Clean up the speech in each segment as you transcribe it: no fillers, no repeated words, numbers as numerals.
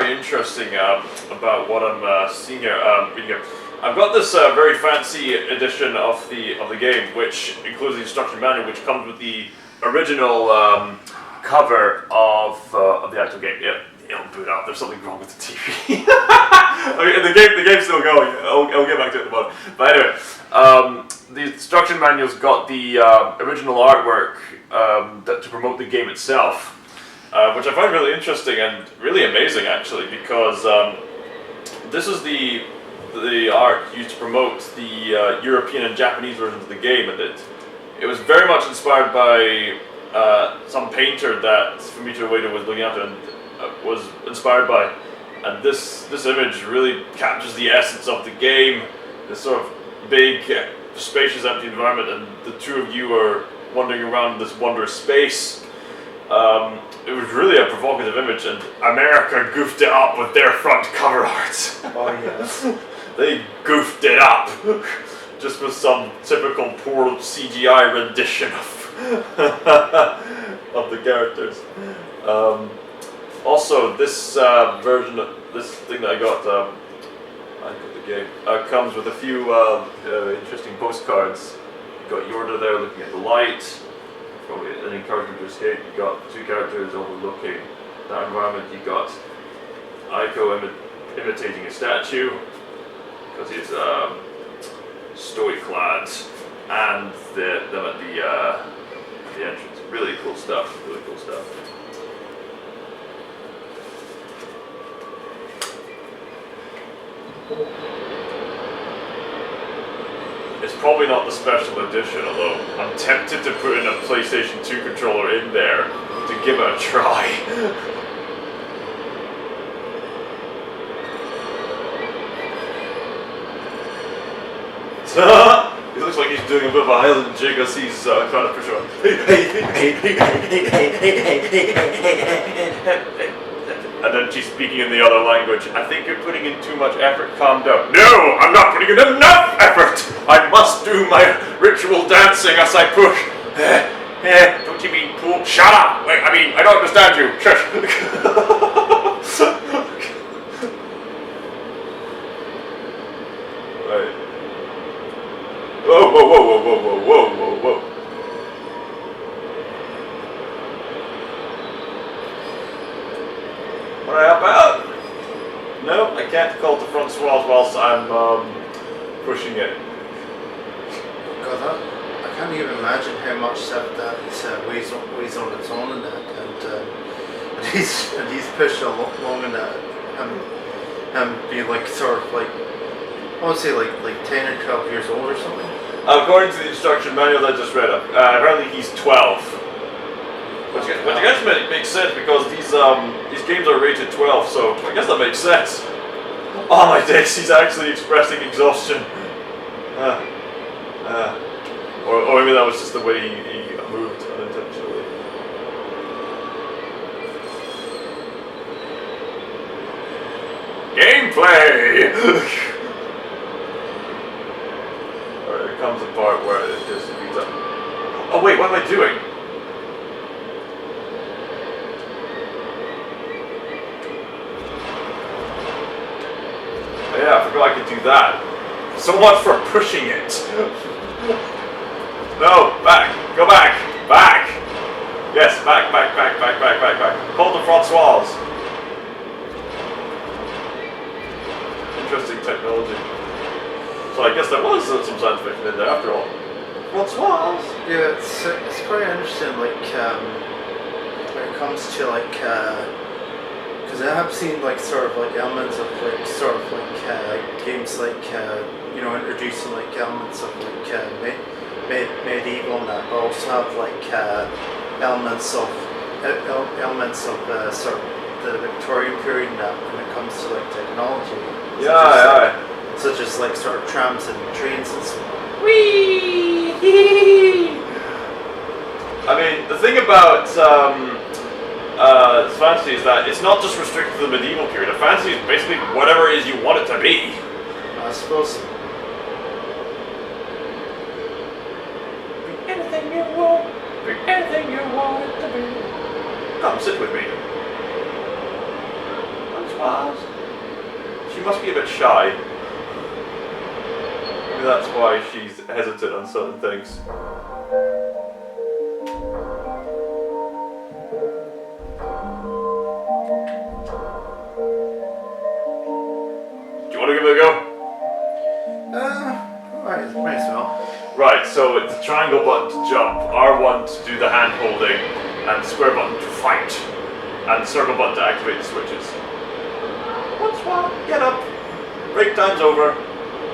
very interesting about what I'm seeing here, reading here. I've got this very fancy edition of the game, which includes the instruction manual, which comes with the original cover of the actual game. Yeah, it'll boot up. There's something wrong with the TV. Okay, the game's still going. I'll get back to it in a moment. But anyway, the instruction manual's got the original artwork to promote the game itself, which I find really interesting and really amazing, actually, because this is the art used to promote the European and Japanese versions of the game, and it was very much inspired by some painter that Fumito Ueda was looking after and was inspired by. And this image really captures the essence of the game, this sort of big, spacious, empty environment, and the two of you are wandering around this wondrous space. It was really a provocative image, and America goofed it up with their front cover art. Oh yes. They goofed it up, just with some typical poor CGI rendition of the characters. Also, this version, this thing that I got the game, comes with a few interesting postcards. You got Yorda there looking at the light, probably an encouragement to escape. You got two characters overlooking that environment. You got Aiko imitating a statue, because he's stoic clad, and them at the entrance. Really cool stuff. Really cool stuff. It's probably not the special edition, although I'm tempted to put in a PlayStation 2 controller in there to give it a try. He looks like he's doing a bit of a Highland jig as he's trying to push on. And then she's speaking in the other language. I think you're putting in too much effort. Calm down. No, I'm not putting in enough effort. I must do my ritual dancing as I push. Don't you mean pull? Shut up. Wait, I mean, I don't understand you. Shush. Right. Whoa, whoa, whoa, whoa, whoa, whoa, whoa, whoa, whoa. What are you about? No, I can't call to front swells whilst I'm pushing it. God, I can't even imagine how much that weighs on its own in that, and he's pushed along in that, and being like sort of like, I would say like 10 or 12 years old or something. According to the instruction manual that I just read, apparently he's 12. Which I guess makes sense, because these games are rated 12, so I guess that makes sense. Oh my days, he's actually expressing exhaustion. Or maybe that was just the way he moved unintentionally. Gameplay! Alright, there comes a part where it just beats up. Oh wait, what am I doing? Yeah, I forgot I could do that. So much for pushing it. No, back. Go back. Back. Yes, back. Hold the front swalls. Interesting technology. So I guess there was some science fiction in there after all. Front swalls. Yeah, it's quite interesting. Like when it comes to like. Because I have seen like sort of like elements of like sort of like games like you know, introducing like elements of like medieval and that, but also have like elements of sort of the Victorian period and that when it comes to like technology. Yeah. Such as like sort of trams and trains and stuff. Whee! I mean, the thing about fantasy is that it's not just restricted to the medieval period. A fantasy is basically whatever it is you want it to be. I suppose. Be anything you want. Be anything you want it to be. Come sit with me. That's why. must be a bit shy. Maybe that's why she's hesitant on certain things. Do you want to give it a go? Might as well. Right, so it's the triangle button to jump, R1 to do the hand holding, and square button to fight, and circle button to activate the switches. Once more, get up. Break time's over.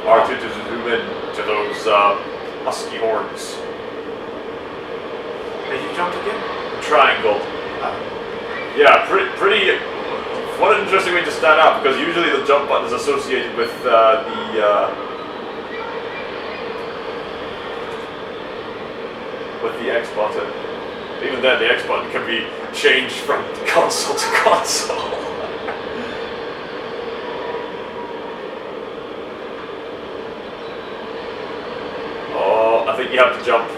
R2 to zoom in to those husky horns. Did you jump again? Triangle. Yeah, pretty. What an interesting way to stand out, because usually the jump button is associated with the X button. Even then, the X button can be changed from console to console. Oh, I think you have to jump.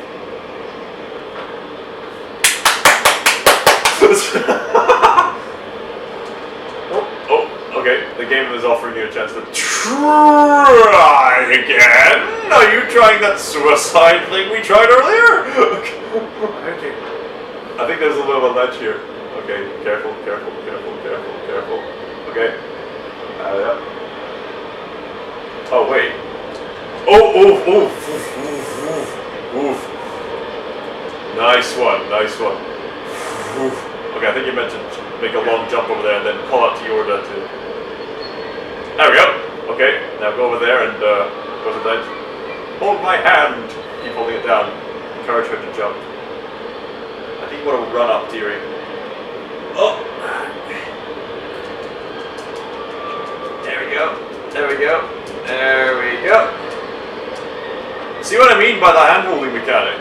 Oh, okay. The game is offering you a chance to try again. Are you trying that suicide thing we tried earlier? Okay. I think there's a little bit of a ledge here. Okay, careful. Okay. Yeah. Oh, wait. Oh, oof. Nice one. Okay, I think you meant to make a long jump over there and then pull out to Yorda too. There we go. Okay, now go over there and go to that. Hold my hand. Keep holding it down. Encourage her to jump. I think you want to run up, dearie. Oh! There we go. See what I mean by the hand-holding mechanic?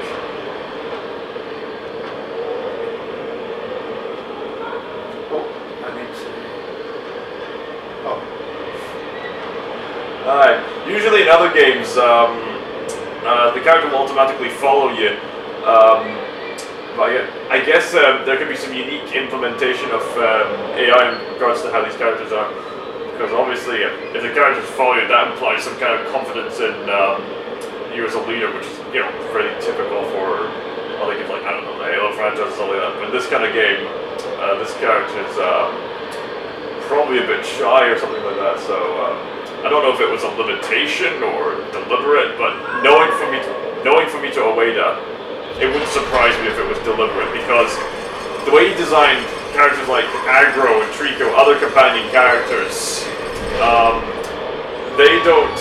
Alright. Usually in other games, the character will automatically follow you. But I guess there could be some unique implementation of AI in regards to how these characters are. Because obviously, if the characters follow you, that implies some kind of confidence in you as a leader, which is, pretty typical for other games like, I don't know, the Halo franchise or something like that. But in this kind of game, this character is probably a bit shy or something like that. So I don't know if it was a limitation or deliberate, but knowing Fumito Ueda, it wouldn't surprise me if it was deliberate, because the way he designed characters like Agro and Trico, other companion characters, they don't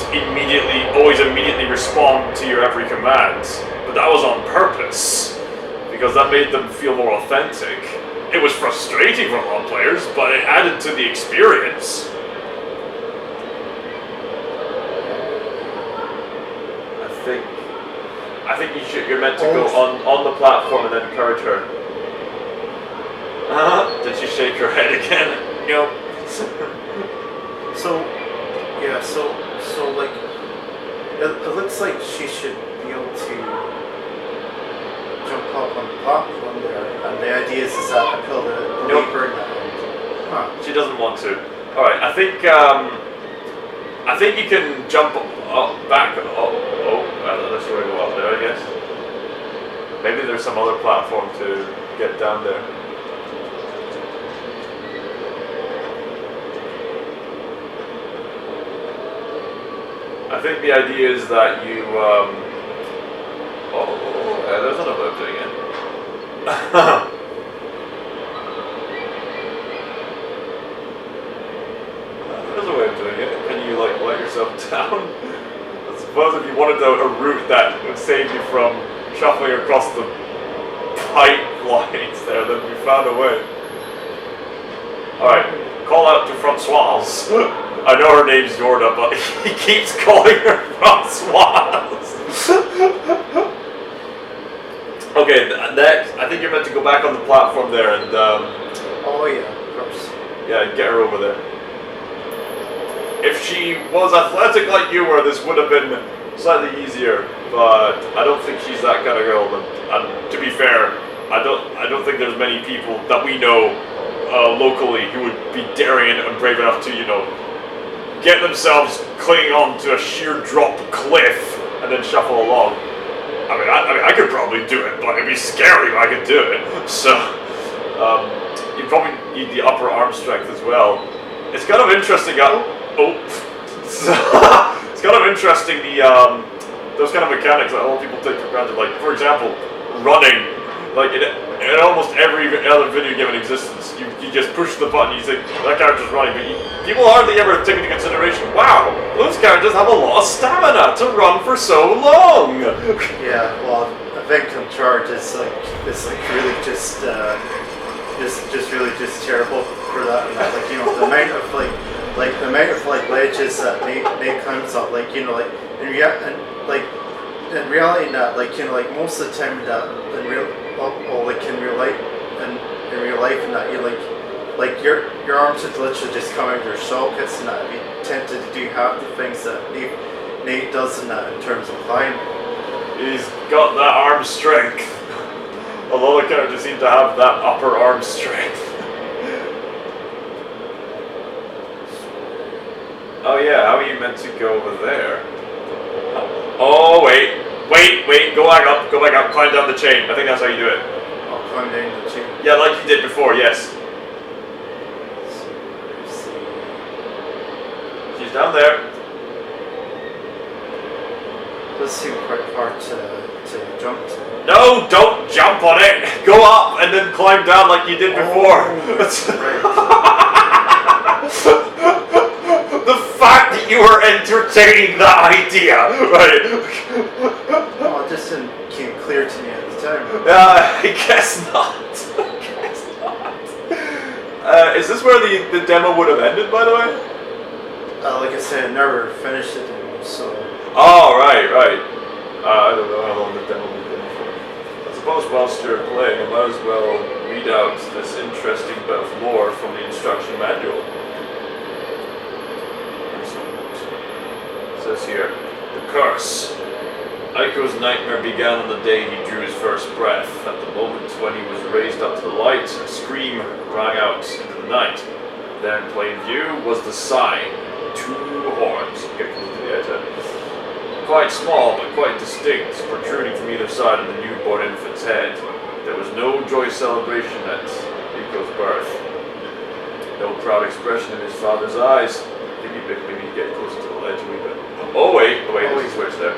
always immediately respond to your every command. But that was on purpose, because that made them feel more authentic. It was frustrating for a lot of players, but it added to the experience. I think you're meant to go on the platform and then encourage her. Did she shake her head again? Nope. So like, it looks like she should be able to jump up on the platform there, and the idea is that I pull the lever in that end. She doesn't want to. Alright, I think you can jump back. That's where we go up there, I guess. Maybe there's some other platform to get down there. I think the idea is that you, there's another way of doing it. There's a way of doing it. Can you, let yourself down? I suppose if you wanted a route that would save you from shuffling across the pipelines there, then you found a way. Alright, call out to Francoise. I know her name's Yorda, but he keeps calling her Francoise. Okay, next, I think you're meant to go back on the platform there and, oh yeah, of course. Yeah, get her over there. If she was athletic like you were, this would have been slightly easier, but I don't think she's that kind of girl. And to be fair, I don't think there's many people that we know locally who would be daring and brave enough to, get themselves clinging on to a sheer drop cliff and then shuffle along. I could probably do it, but it'd be scary if I could do it. So, you probably need the upper arm strength as well. It's kind of interesting. It's kind of interesting those kind of mechanics that a lot of people take for granted. Like, for example, running. Like in almost every other video game in existence, you just push the button, you think that character's running, but people hardly ever take into consideration, wow, those characters have a lot of stamina to run for so long. Yeah, well, I think Uncharted is really just really just terrible for that. And that, like, you know, the amount of ledges that Nate climbs up, like, you know, like in reality, that, like, you know, like most of the time that in real life, and that you like your arms would literally just come out of your sockets, and that be tempted to do half the things that Nate does in that in terms of climbing. He's got that arm strength. A lot of characters seem to have that upper arm strength. Oh yeah, how are you meant to go over there? Oh wait, go back up, climb down the chain. I think that's how you do it. I'll climb down the chain. Yeah, like you did before, yes. She's down there. Does seem quite hard to jump to. No, don't jump on it. Go up and then climb down like you did before. The fact that you were entertaining that idea, right? Oh, it just didn't came clear to me at the time. I guess not. Is this where the demo would have ended, by the way? Like I said, I never finished it, so. Oh, right. I don't know how long the demo would have been for. I suppose whilst you're playing, I might as well read out this interesting bit of lore from the instruction manual. It says here, the curse. Aiko's nightmare began on the day he drew his first breath. At the moment when he was raised up to the light, a scream rang out into the night. There in plain view was the sign. 2 horns. Get close to the edge. Quite small, but quite distinct, protruding from either side of the newborn infant's head. There was no joyous celebration at Aiko's birth. No proud expression in his father's eyes. I think maybe get closer to the ledge a wee bit. Oh wait, there's a switch there.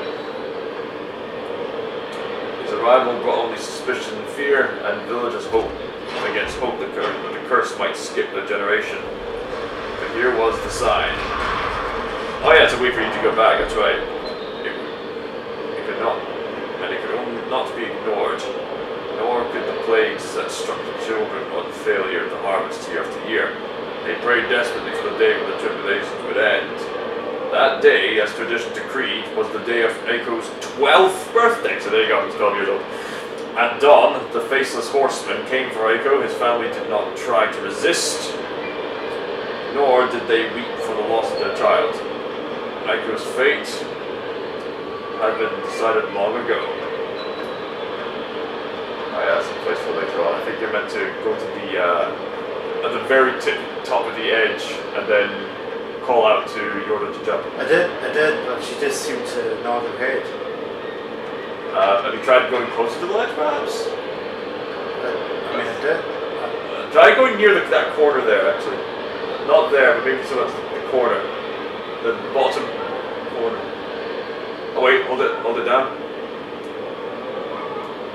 His arrival brought only suspicion and fear, and villagers hope against hope that the curse might skip a generation. But here was the sign. Oh yeah, it's a way for you to go back, that's right. It could not, and it could only not be ignored. Nor could the plagues that struck the children or the failure of the harvest year after year. They prayed desperately for the day when the tribulations would end. That day, as tradition decreed, was the day of Aiko's 12th birthday. So there you go, he's 12 years old. At dawn, the faceless horsemen came for Aiko. His family did not try to resist, nor did they weep for the loss of their child. Aiko's fate had been decided long ago. Oh yeah, that's a place for later on. I think you're meant to go to the at the very top of the edge and then call out to Yorda to jump. I did, but she just seemed to nod her head. Have you tried going closer to the ledge, perhaps? I did. Try going near that corner there, actually. Not there, but maybe so that's the corner. The bottom corner. Oh wait, hold it down.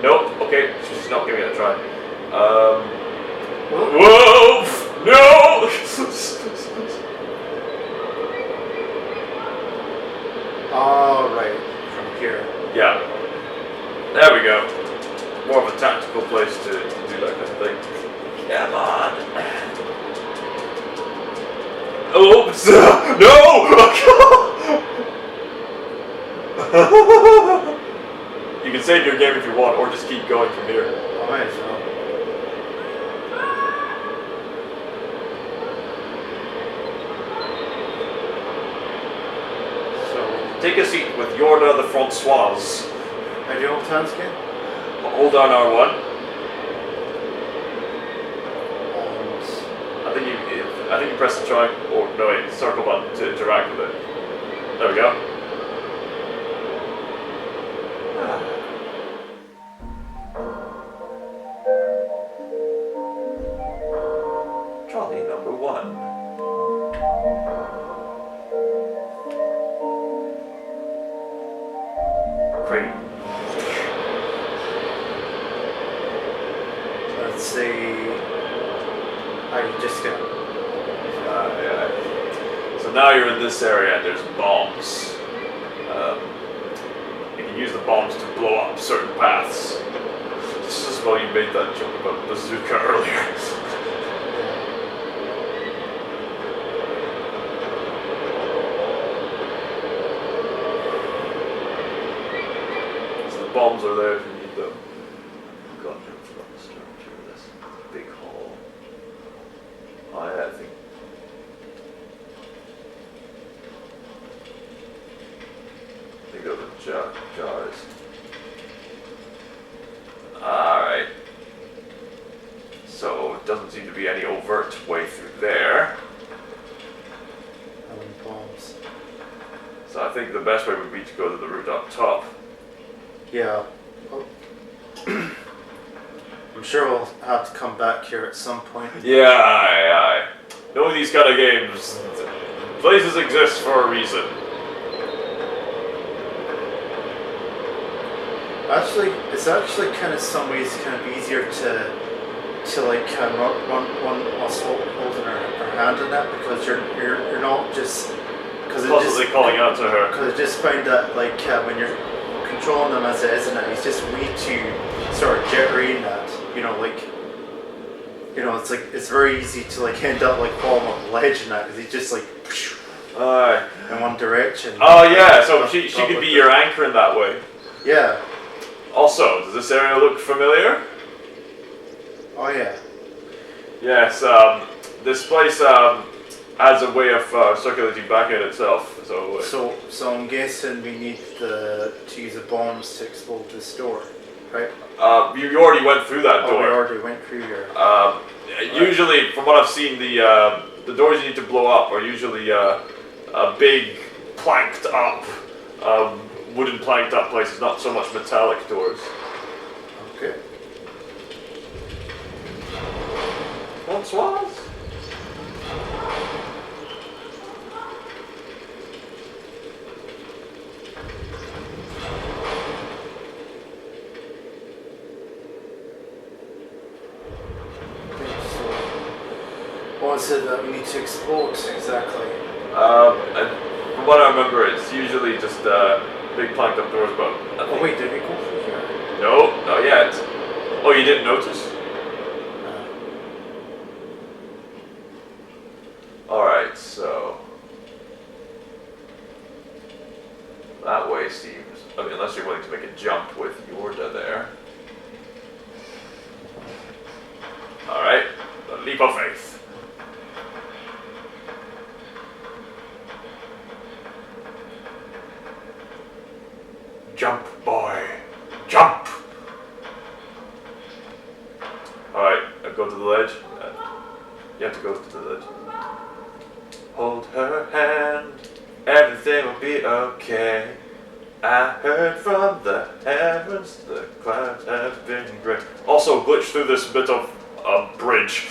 Nope, okay, she's not giving it a try. Whoa! No! All right, from here. Yeah. There we go. More of a tactical place to do that kind of thing. Come on. Oops! No! You can save your game if you want, or just keep going from here. I might as well. Take a seat with Yorda the Francoise. How do you hold hands again? Hold down R1. And I think I think you press the triangle, or no wait, circle button to interact with it. There we go. Trolley number 1. Great. Let's see. You just go. Yeah. So now you're in this area and there's bombs. You can use the bombs to blow up certain paths. This is why you made that joke about bazooka earlier. So the bombs are there if you need them. God, I forgot the structure of this big hall. Oh yeah, I think. Those are jars. Alright. So it doesn't seem to be any overt way through there. Bombs. So I think the best way would be to go to the route up top. Yeah. Well, I'm sure we'll have to come back here at some point. Yeah, aye. Knowing these kind of games, places exist for a reason. Actually, it's actually kind of some ways kind of easier to like run whilst holding her hand in that, because you're not just Possibly calling out to her. Because I just find that like when you're controlling them as it is, and that he's just way too sort of jittery in that. It's like it's very easy to like end up like falling off the ledge and that, because he's just like in one direction. Oh yeah, so she could be your anchor in that way. Yeah. Also, does this area look familiar? Oh yeah. Yes, this place has a way of circulating back in itself. So I'm guessing we need to use the bombs to explode this door, right? You already went through that door. We already went through here. Usually, from what I've seen, the doors you need to blow up are usually a big planked up. Wooden planked up places, not so much metallic doors. Okay. Bonsoir. What is it that we need to explore exactly? From what I remember, it's usually just big planked up doors, but oh wait, did we go through here? No, not yet. Oh, you didn't notice? Alright, so that way seems, unless you're willing to make a jump with Yorda there. Alright, a leap of faith. Jump, boy. Jump! Alright, go to the ledge. You have to go to the ledge. Hold her hand, everything will be okay. I heard from the heavens, the clouds have been gray. Also, glitch through this bit of bridge.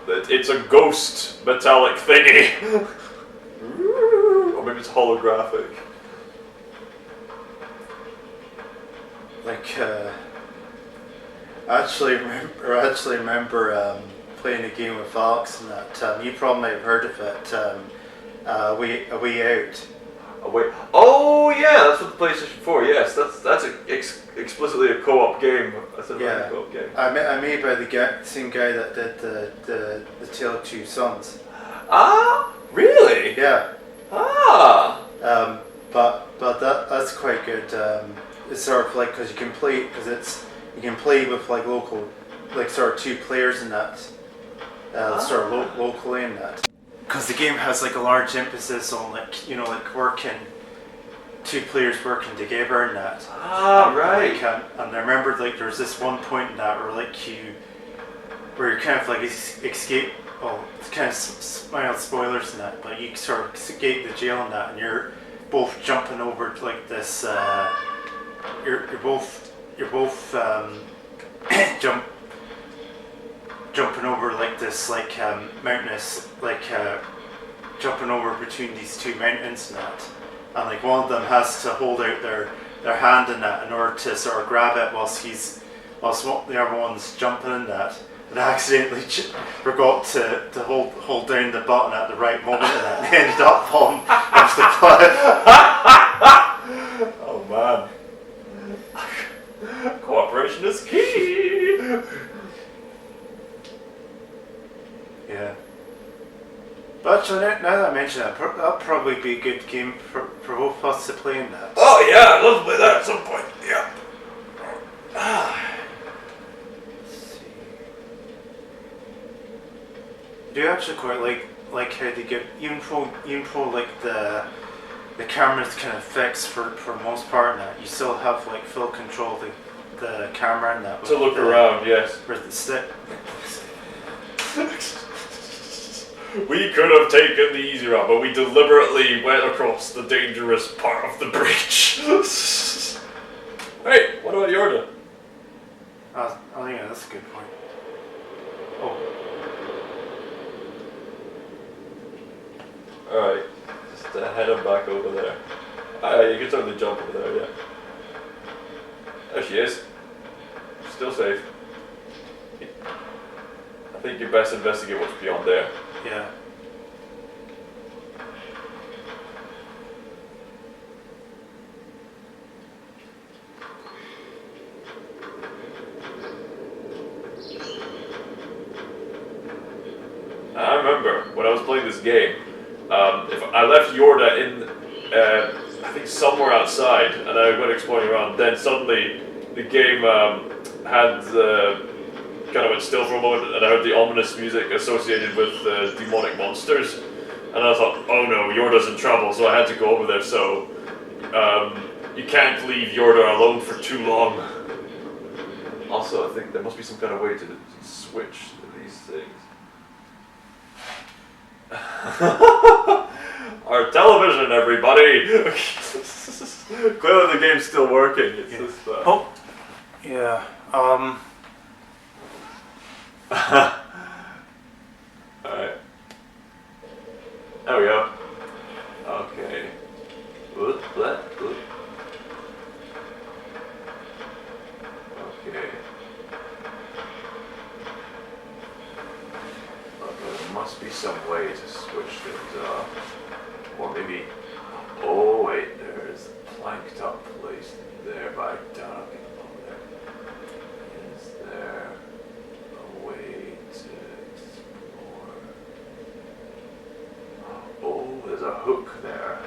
It's a ghost metallic thingy. Or maybe it's holographic. Like, I actually remember playing a game with Alex, and that you probably might have heard of it. A Way Out. Oh yeah, that's what the PlayStation 4. Yes, that's explicitly a co-op game. That's a co-op game. I made by the same guy that did the Tale of Two Sons. Ah, really? Yeah. Ah. But that's quite good. It's sort of like because you can play with like local, like sort of two players in that, sort of locally in that. Because the game has like a large emphasis on like two players working together in that. Ah, right. And I remember like there was this one point in that where like where you're kind of like escape. Oh, it's kind of mild spoilers in that, but you sort of escape the jail in that, and you're both jumping over like this. You're both jumping over like this like mountainous like jumping over between these two mountains and that, and like one of them has to hold out their hand in that in order to sort of grab it whilst the other one's jumping in that, and I accidentally forgot to hold down the button at the right moment and that ended up falling into the cliff. Oh man. Cooperation is key! Yeah. But actually, now that I mention that, that'll probably be a good game for both of us to play in that. Oh yeah, I'd love to play that at some point. Yeah. Let's see. I do actually quite like how they give even for like the camera's kind of fixed for most part in that. You still have like full control of the camera in that. To look around, yes. With the stick. We could have taken the easy route, but we deliberately went across the dangerous part of the bridge. Hey, what about Yorda? Oh yeah, that's a good point. Oh. Alright, just head him back over there. You can totally jump over there, yeah. There she is. Still safe. I think you best investigate what's beyond there. Yeah. I remember when I was playing this game, if I left Yorda in, I think somewhere outside, and I went exploring around, then suddenly the game had kind of went still for a moment, and I heard the ominous music associated with demonic monsters, and I thought, oh no, Yorda's in trouble, so I had to go over there. So you can't leave Yorda alone for too long. Also, I think there must be some kind of way to switch these things. Our television, everybody! Clearly the game's still working. It's just, Oh, yeah. Alright. There we go. Okay. Oop, bleh, oop. Okay. There must be some way to switch things up. Or maybe... Oh wait, there's a planked up place there by Doug. Is there a way to explore? Oh, there's a hook there.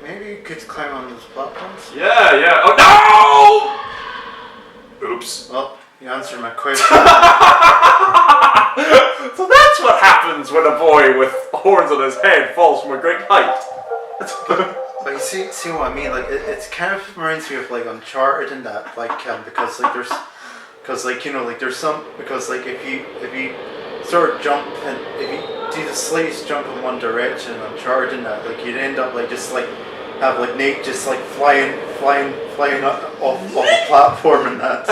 Maybe you could climb on those platforms? Yeah. Oh no! Oops. Well, you answered my question. So that's what happens when a boy with horns on his head falls from a great height. But you see what I mean? Like it's kind of reminds me of like Uncharted and that, like because if you sort of jump and if you do the slightest jump in one direction in Uncharted and that, like you'd end up like just like have like Nate just like flying off a platform and that.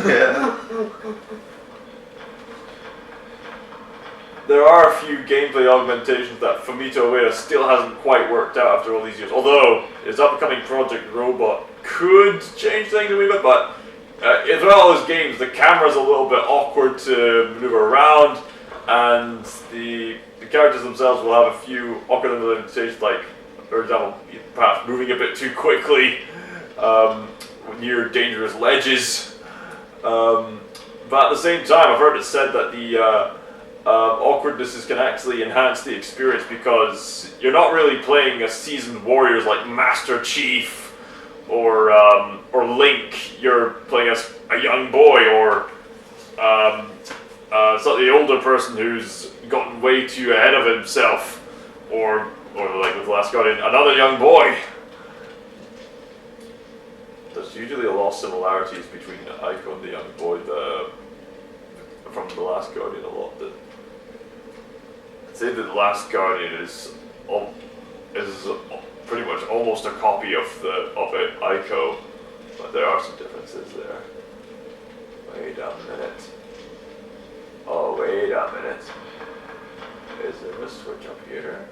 Yeah. There are a few gameplay augmentations that Fumito Ueda still hasn't quite worked out after all these years. Although his upcoming project Robot could change things a wee bit, but throughout all his games, the camera's a little bit awkward to maneuver around, and the characters themselves will have a few awkward limitations, like, for example, perhaps moving a bit too quickly near dangerous ledges. But at the same time, I've heard it said that the awkwardnesses can actually enhance the experience because you're not really playing as seasoned warriors like Master Chief or Link. You're playing as a young boy or slightly older person who's gotten way too ahead of himself, or like with The Last Guardian, another young boy. there's usually a lot of similarities between Aiko and the young boy from the Last Guardian. A lot that I'd say that the Last Guardian is pretty much almost a copy of Aiko, but there are some differences there. Wait a minute. Oh, wait a minute. Is there a switch up here?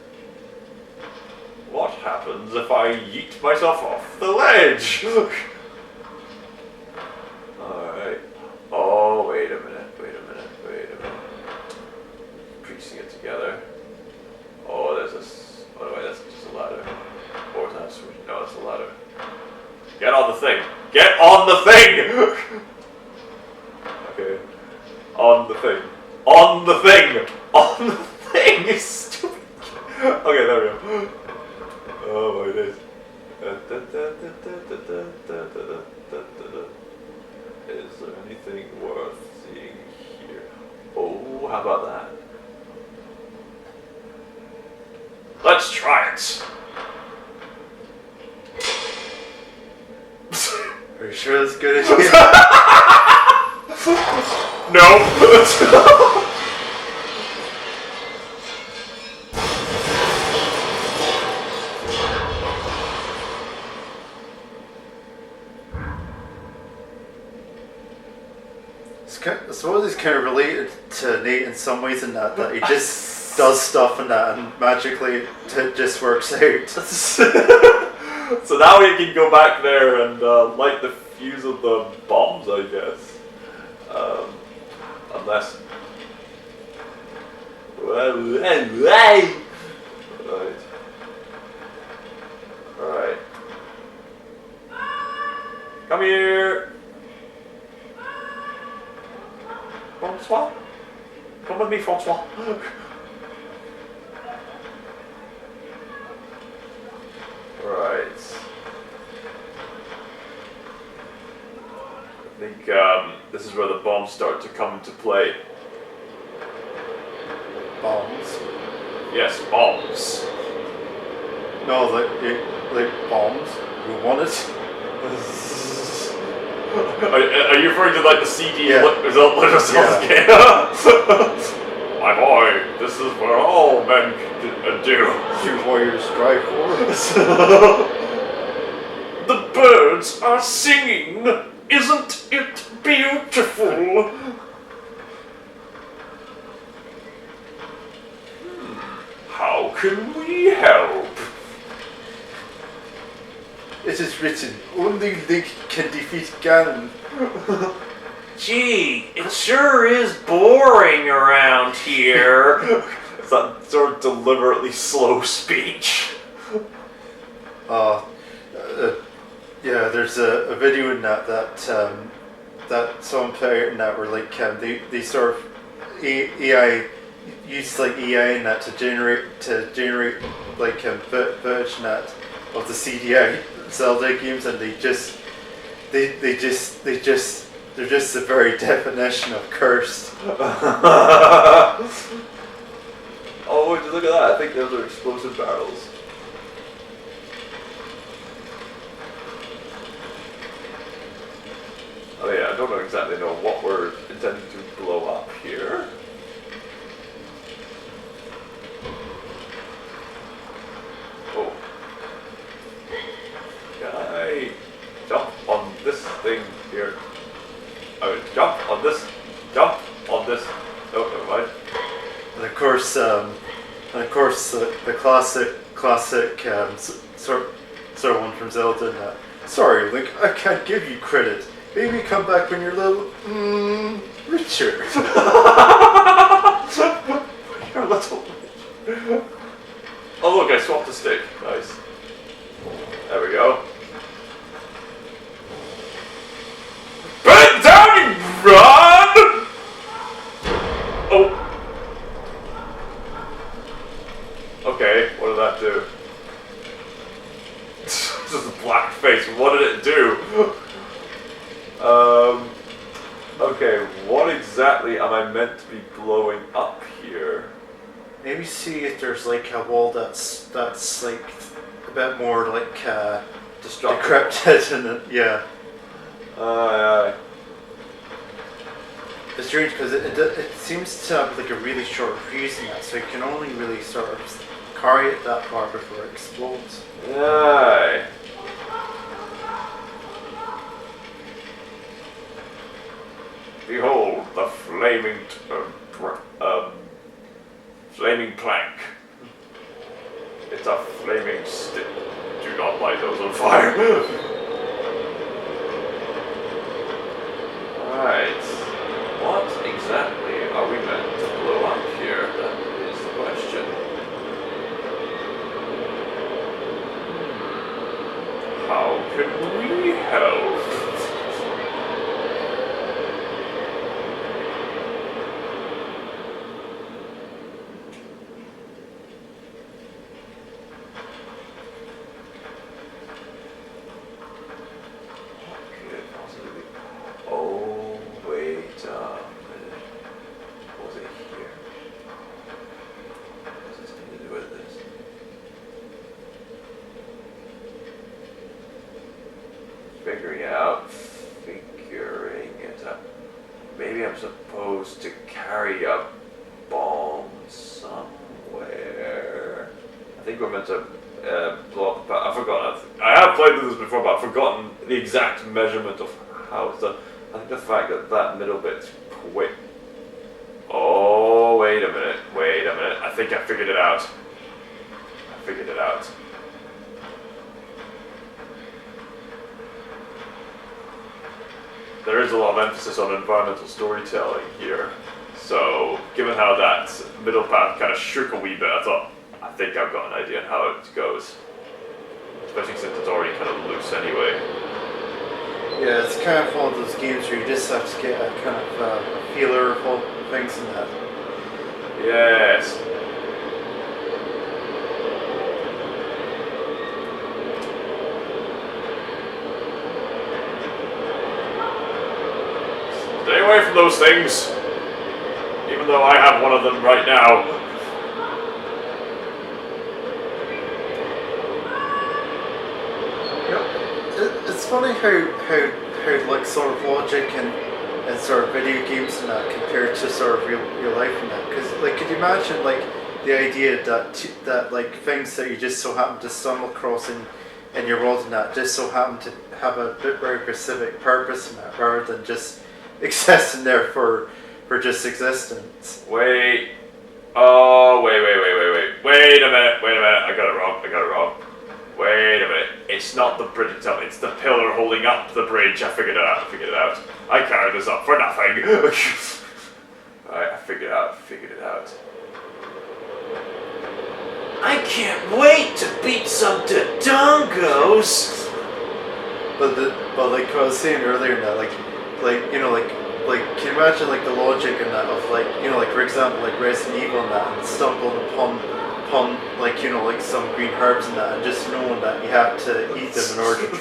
What happens if I yeet myself off the ledge? Alright. Oh, wait a minute. Piecing it together. Oh, there's this. Oh, wait, that's just a ladder. Or is that a switch? No, it's a ladder. Get on the thing! Get on the thing! Okay. On the thing. On the thing! On the thing! You stupid. Okay, there we go. Oh my days. Is there anything worth seeing here? Oh, how about that? Let's try it! Are you sure that's good as you? No! I suppose it's kind of related to Nate in some ways in that he just does stuff and that and magically it just works out. So now we can go back there and light the fuse of the bombs, I guess. Unless... Right. Alright. Come here! Francois? Come with me, Francois. Right. I think this is where the bombs start to come into play. Bombs? Yes, bombs. No, like bombs. You want it? Are you referring to like the CD Yeah. results Yeah. game? My boy, this is what all men do. Two warriors strive for. The birds are singing. Isn't it beautiful? How can we help? It is written, only Link can defeat Ganon. Gee, it sure is boring around here. It's that sort of deliberately slow speech. Yeah, there's a video in that someone put out in that where like they sort of AI use like AI in that to generate like a footage in that of the CDI Zelda games, and they're just the very definition of cursed. Oh, would you look at that? I think those are explosive barrels. Oh yeah, I don't exactly know what we're intending to blow up here. Oh. Can I jump on this thing here? I would jump on this. Oh, never mind. And of course, the classic sort of one from Zelda. And, sorry, Link, I can't give you credit. Maybe come back when you're a little richer. You're a little rich. Oh look, I swapped a stick. Nice. There we go. Bend down, you run! Oh. Okay, what did that do? Just a black face. What did it do? Okay, what exactly am I meant to be blowing up here? Maybe see if there's like a wall that's like a bit more like Destructive. decrepit and yeah. Aye, aye. It's strange because it seems to have like a really short fuse in that, so it can only really sort of carry it that far before it explodes. Aye. Behold the flaming plank. It's a flaming stick. Do not light those on fire. Alright. What exactly are we meant to blow up here? That is the question. How can we help? Oh, wait a minute. Was it here? What does this thing to do with this? Figuring it out. Maybe I'm supposed to carry a bomb somewhere. I think we're meant to blow up the I've forgotten. I have played with this before, but I've forgotten the exact measurement of how it's done. I think the fact that that middle bit's quick. Oh, wait a minute. I think I figured it out. There is a lot of emphasis on environmental storytelling here. So, given how that middle path kind of shook a wee bit, I think I've got an idea on how it goes. Especially since it's already kind of loose anyway. Yeah, it's kind of one of those games where you just have to get a kind of a feeler of all things in that. Yes. Stay away from those things. Even though I have one of them right now. It's funny how like sort of logic and sort of video games and that compared to sort of real life and that. Because like, could you imagine like the idea that like things that you just so happen to stumble across in your world and that just so happen to have a very specific purpose in that, rather than just existing there for just existence. Wait. Oh, wait. Wait a minute. I got it wrong. Wait a minute. It's not the bridge itself, it's the pillar holding up the bridge. I figured it out. I carried this up for nothing. Alright, I figured it out. I can't wait to beat some Dodongos! But like I was saying earlier in that, like can you imagine like the logic in that of like, you know, like for example like Resident Evil and that, and stumbling upon like, you know, like some green herbs and that, and just knowing that you have to eat them in order to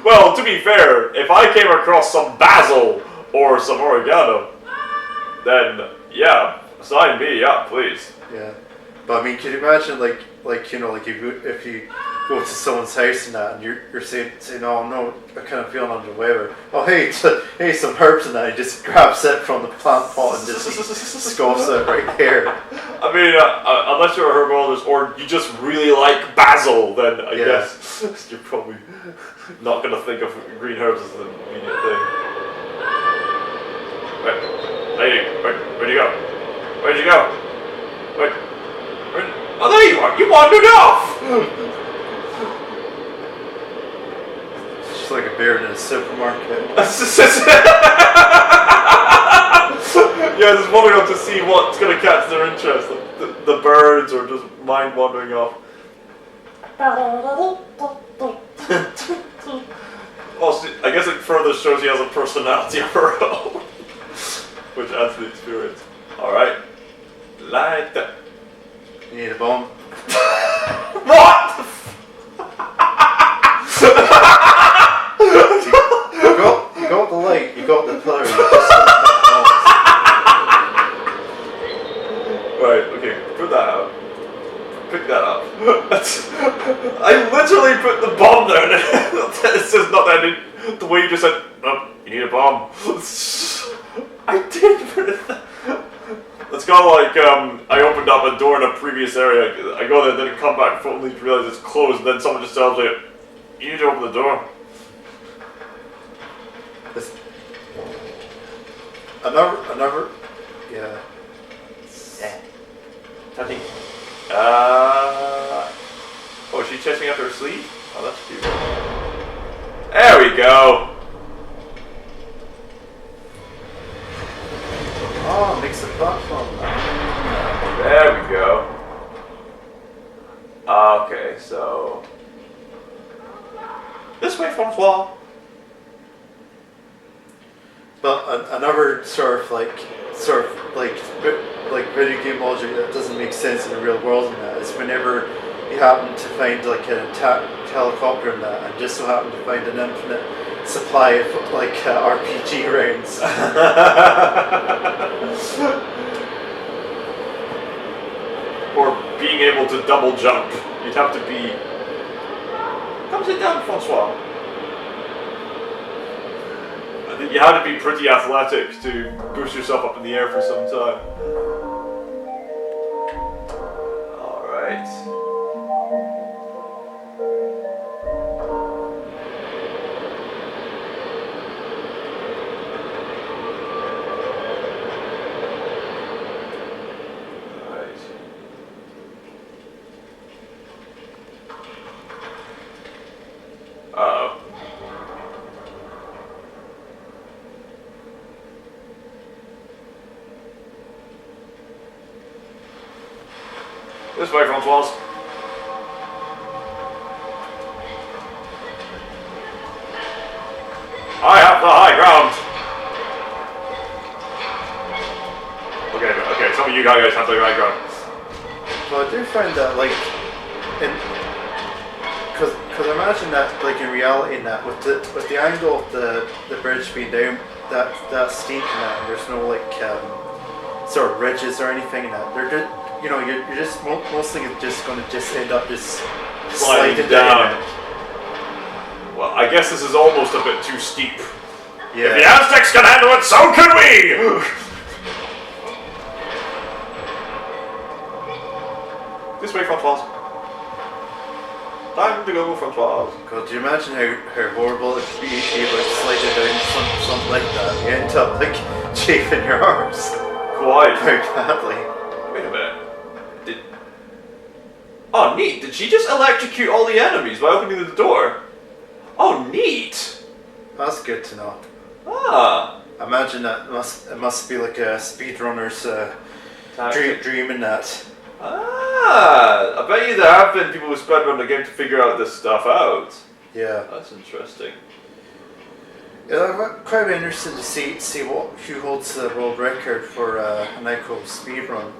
Well, to be fair, if I came across some basil or some oregano, then yeah, sign me up, please. Yeah, but I mean, can you imagine like you know, like if you go to someone's house and that, and you're saying, oh no, I kind of feeling under the weather. Oh hey, hey, some herbs and that. He just grabs it from the plant pot and just scoffs it right there. I mean, unless you're a herbologist or you just really like basil, then I guess you're probably not going to think of green herbs as the immediate thing. Wait, lady, where'd you go? Oh, there you are! You wandered off! It's like a bear in a supermarket. Yeah, just wandering up to see what's going to catch their interest. The birds or just mind wandering off. Also, I guess it further shows he has a personality of her own. Which adds to the experience. Alright. Light that. You need a bomb. What? You got the light, you got the pillar, Right, okay, put that out. Pick that up. I literally put the bomb there and it says not but then the way you just said, oh, you need a bomb. I did, but it's kind of like I opened up a door in a previous area. I go there, then come back, only to realize it's closed, and then someone just tells me, you need to open the door. Another, yeah. Tati. Oh, she's chasing after her sleeve? Oh, that's cute. There we go. Oh, makes the platform. There we go. Okay, so this way, Francois. But another sort of like video game logic that doesn't make sense in the real world in that is whenever you happen to find like an attack helicopter in that and just so happen to find an infinite supply of like RPG rounds. Or being able to double jump. You'd have to be... Come sit down, Francois. I think you had to be pretty athletic to boost yourself up in the air for some time. Alright. Uh-oh. This way, Francois. I have the high ground. Okay, some of you guys have the high ground. Well, I do find that like, because imagine that like in reality in that with the angle of the bridge being down that steep and that, and there's no like sort of ridges or anything in that. They're just, you know, you're just mostly just going to just end up just sliding down. Well, I guess this is almost a bit too steep. Yeah. If the Aztecs can handle it, so can we! This way, Francois. Time to go, Francois. God, do you imagine how horrible it would be if you like sliding down something like that? You end up like chafing your arms. Quite. Very badly. Wait a minute. Oh, neat. Did she just electrocute all the enemies by opening the door? Oh, neat. That's good to know. Ah. Imagine that it must be like a speedrunner's dream in that. Ah. I bet you there have been people who speedrun the game to figure out this stuff out. Yeah. That's interesting. Yeah, I'm quite interested to see who holds the world record for a Nyko speedrun.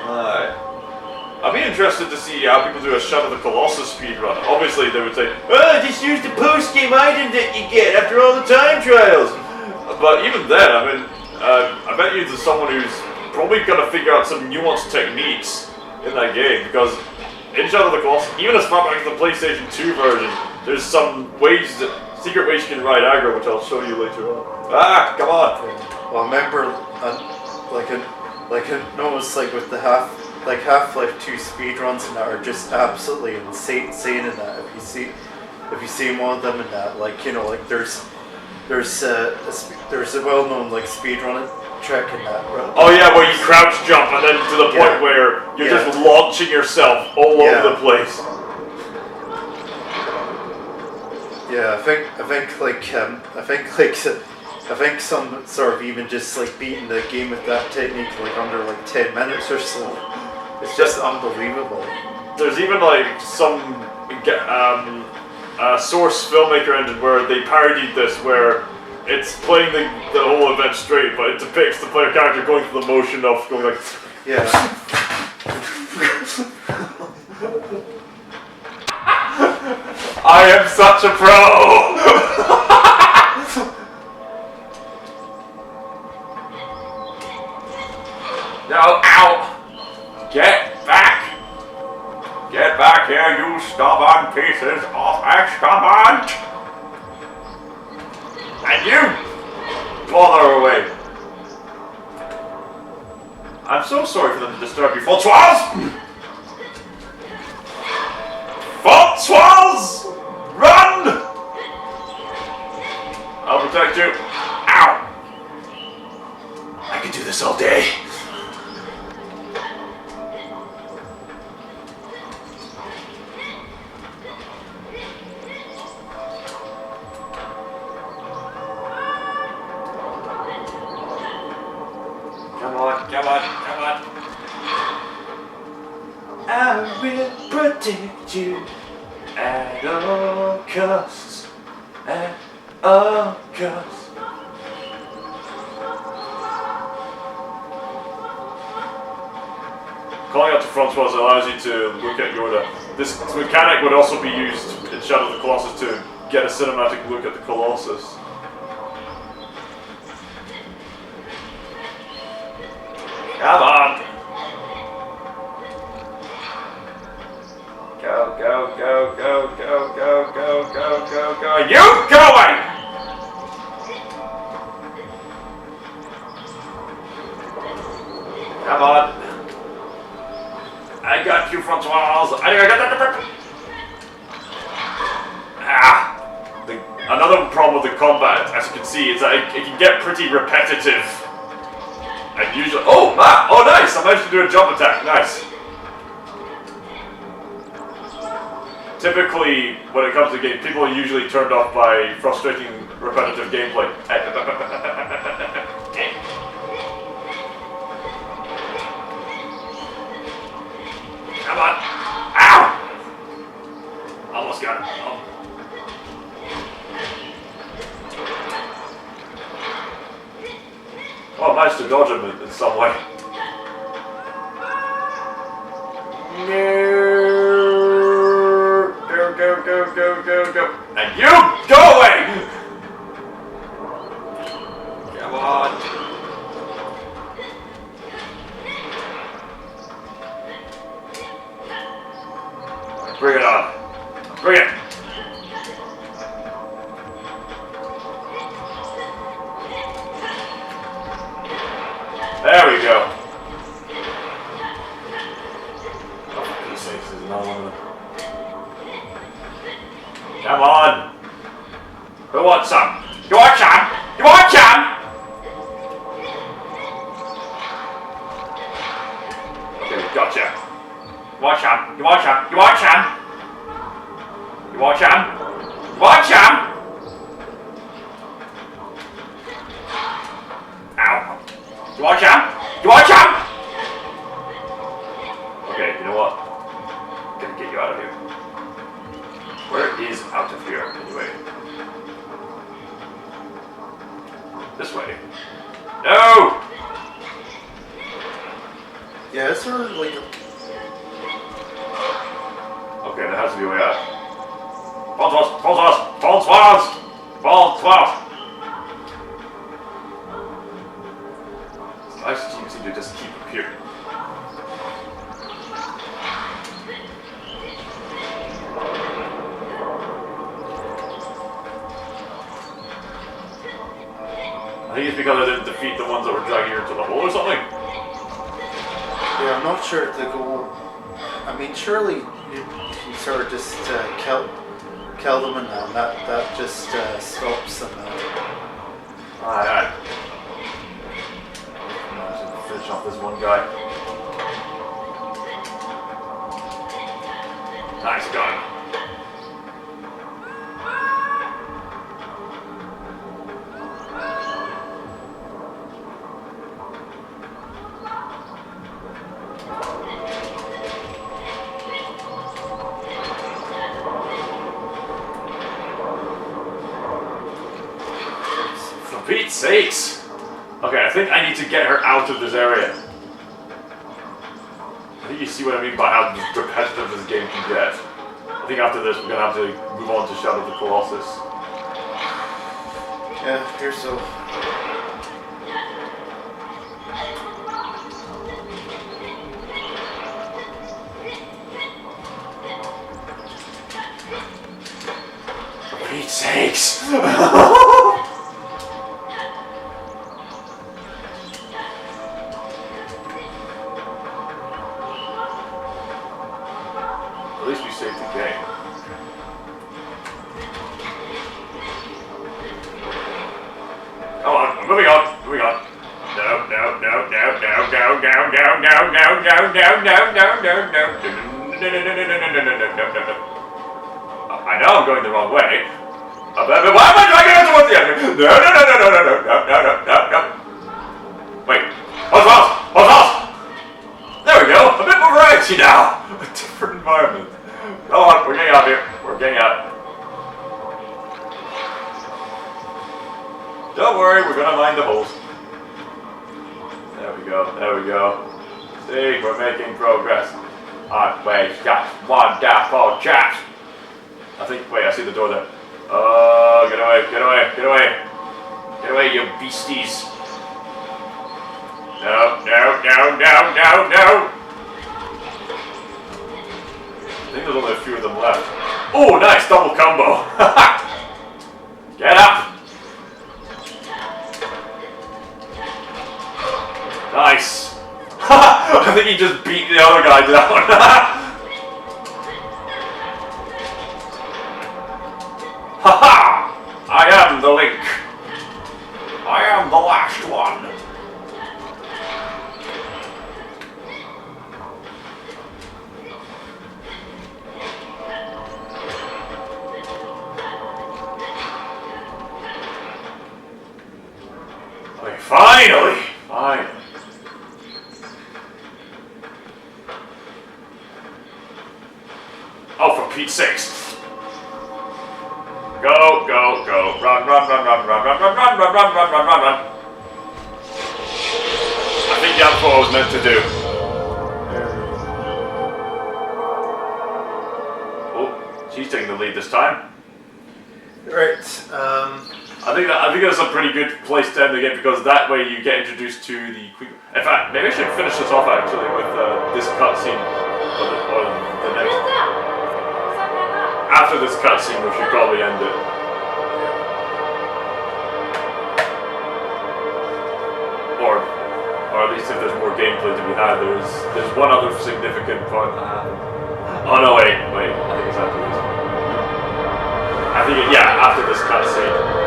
Alright. I'd be interested to see how people do a Shadow of the Colossus speedrun. Obviously they would say, oh, just use the post-game item that you get after all the time trials. But even then, I mean, I bet you there's someone who's probably going to figure out some nuanced techniques in that game, because in Shadow of the Colossus, even as far back as the PlayStation 2 version, there's some secret ways you can ride aggro, which I'll show you later on. Ah, come on! Well, I remember, almost like with the Half-Life 2 speedruns and that are just absolutely insane in that. If you see one of them in that, like, you know, like there's a well-known like speedrunning trick in that. Oh yeah, where you crouch jump and then to the point where you're just launching yourself all over the place. Yeah, I think some sort of even just like beating the game with that technique like under like 10 minutes or so. It's just unbelievable. There's even like some Source filmmaker engine where they parodied this, where it's playing the whole event straight, but it depicts the player character going through the motion of going like... Yeah. I am such a pro! No, ow! Get back! Get back here, you stubborn pieces of Excrement! And you! Bother away. I'm so sorry for them to disturb you, Francoise! Francoise! Run! I'll protect you. Ow! I could do this all day. Come on, come on, come on. I will protect you at all costs. At all costs. Calling out to Francois allows you to look at Yoda. This mechanic would also be used in Shadow of the Colossus to get a cinematic look at the Colossus. Come on! Go, go, go, go, go, go, go, go, go, go. You go away! Come on. I got you, Francois. I got that. Another problem with the combat, as you can see, is that it can get pretty repetitive. And usually, oh nice! I managed to do a jump attack. Nice. Typically, when it comes to games, people are usually turned off by frustrating, repetitive gameplay. Come on! Ow! Almost got it. Oh. Oh, I managed to dodge him in some way. Go, go, go, go, go, go. And you go away! Come on. Bring it on. Bring it. There we go. Oh, for goodness sakes, there's another one of them. Come on. Who wants some? You want some? You want some? Okay, gotcha. You want some? You want some? You want some? You want some? You want some? Ow. You want some? You want some? Okay, you know what? I'm gonna get you out of here. Where is out of here, anyway? This way. No! Yeah, it's sort of like a... Okay, there has to be a way out. Francois! Francois! Francois! Francois! I seem to just keep appearing. I think it's because I didn't defeat the ones that were dragging her into the hole or something. Yeah, I'm not sure the goal. I mean, surely you sort of just kill them and that just stops them. Aye. I should finish off this one guy. Nice gun. For Pete's sakes! Okay, I think I need to get her out of this area. I think you see what I mean by how repetitive this game can get. I think after this we're gonna have to move on to Shadow of the Colossus. Yeah, here's so. Pete's sakes! At least we saved the game. Come on, I'm moving on, moving on. No. I know I'm going the wrong way. Why am I dragging out towards the end? No. Wait, what's else? There we go, a bit more variety now. A different environment. Come on, we're getting out here. We're getting out. Don't worry, we're gonna mind the holes. There we go. See, we're making progress. Aren't we just wonderful chaps? Wait, I see the door there. Oh, get away. Get away, you beasties. No. I think there's only a few of them left. Oh, nice, double combo. Get up. Nice. I think he just beat the other guy down. Haha! I am the Link. I am the last one. Okay, finally. Oh, for Pete's sakes. Go. Run. I think that's what I was meant to do. Oh, she's taking the lead this time. Right. I think that's a pretty good place to end the game because that way you get introduced to the Queen. In fact, maybe I should finish this off actually with this cutscene or the next. After this cutscene, we should probably end it. Or at least if there's more gameplay to be had, there's one other significant part that happened. Oh no, wait, I think it's after this. After this cutscene.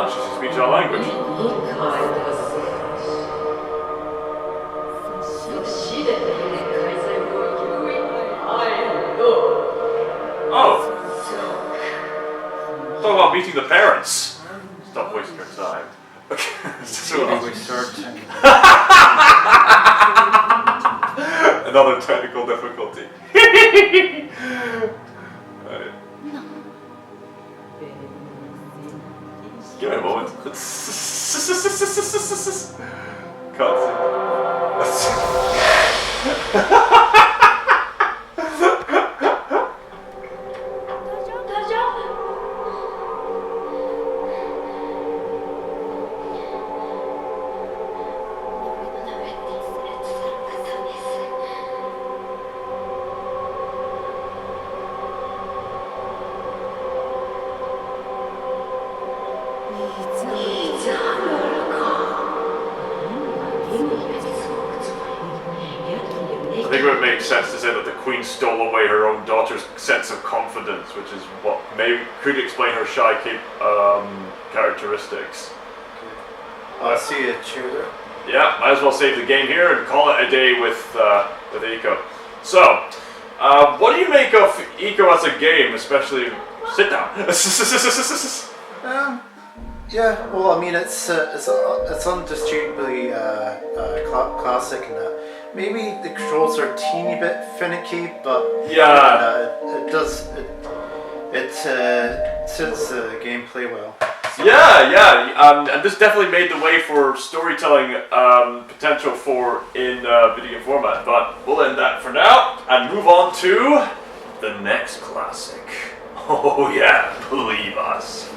She speaks our language. Oh! Talk about meeting the parents. Stop wasting your time. Okay. We start. Another technical difficulty. Right. Give me a moment. I think it would make sense to say that the Queen stole away her own daughter's sense of confidence, which is what could explain her shy characteristics. I'll see you, Tudor. Yeah, might as well save the game here and call it a day with Eco. So, what do you make of Eco as a game, especially? Sit down. Yeah, well, I mean, it's undisputedly classic in that. Maybe the controls are a teeny bit finicky, but yeah, it suits the gameplay well. And this definitely made the way for storytelling potential for in video game format. But we'll end that for now and move on to the next classic. Oh yeah, believe us.